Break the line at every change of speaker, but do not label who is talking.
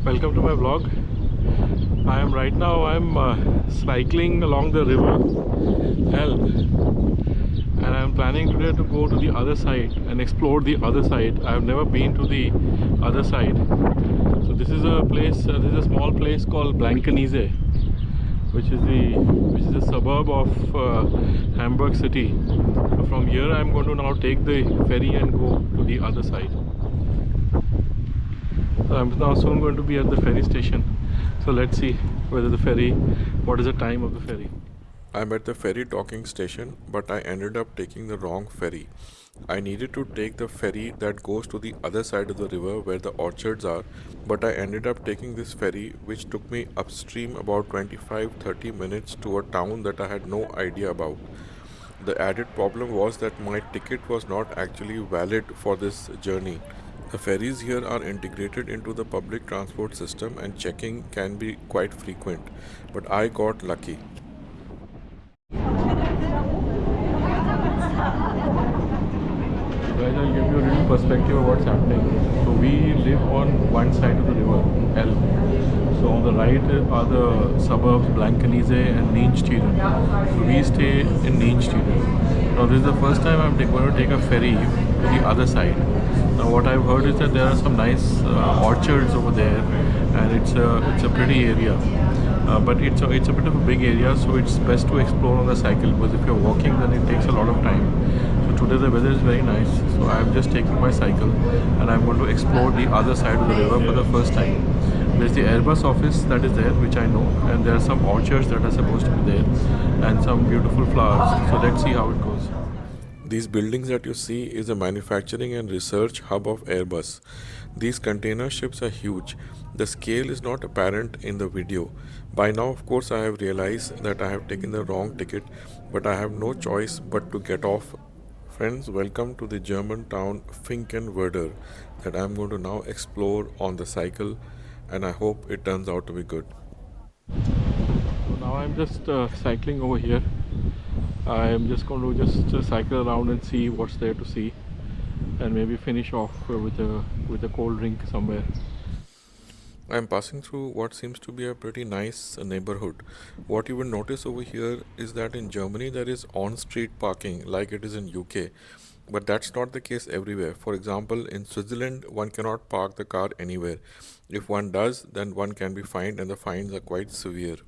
Welcome to my vlog. I'm cycling along the river Elbe, and I'm planning today to go to the other side and explore the other side. I've never been to the other side. So this is a place. This is a small place called Blankenese, which is a suburb of Hamburg city. So from here, I'm going to now take the ferry and go to the other side. So I'm now soon going to be at the ferry station. So let's see whether what is the time of the ferry.
I'm at the ferry docking station, but I ended up taking the wrong ferry. I needed to take the ferry that goes to the other side of the river where the orchards are, but I ended up taking this ferry which took me upstream about 25-30 minutes to a town that I had no idea about. The added problem was that my ticket was not actually valid for this journey. The ferries here are integrated into the public transport system and checking can be quite frequent, but I got lucky.
Guys, I'll give you a little perspective of what's happening. So we live on one side of the river, Elbe. So on the right are the suburbs Blankenese and Niensteden. So we stay in Niensteden. Now this is the first time I'm going to take a ferry to the other side. Now what I've heard is that there are some nice orchards over there, and it's a pretty area. But it's a bit of a big area, so it's best to explore on the cycle, because if you're walking, then it takes a lot of time. So today the weather is very nice, so I'm just taking my cycle and I'm going to explore the other side of the river for the first time. There's the Airbus office that is there, which I know, and there are some orchards that are supposed to be there, and some beautiful flowers. So let's see how it goes.
These buildings that you see is a manufacturing and research hub of Airbus. These container ships are huge. The scale is not apparent in the video. By now, of course, I have realized that I have taken the wrong ticket, but I have no choice but to get off. Friends, welcome to the German town Finkenwerder that I am going to now explore on the cycle, and I hope it turns out to be good.
So now I'm just cycling over here. I'm just going to just cycle around and see what's there to see, and maybe finish off with a cold drink somewhere.
I am passing through what seems to be a pretty nice neighborhood. What you will notice over here is that in Germany there is on-street parking like it is in UK, but that's not the case everywhere. For example, in Switzerland one cannot park the car anywhere. If one does, then one can be fined and the fines are quite severe.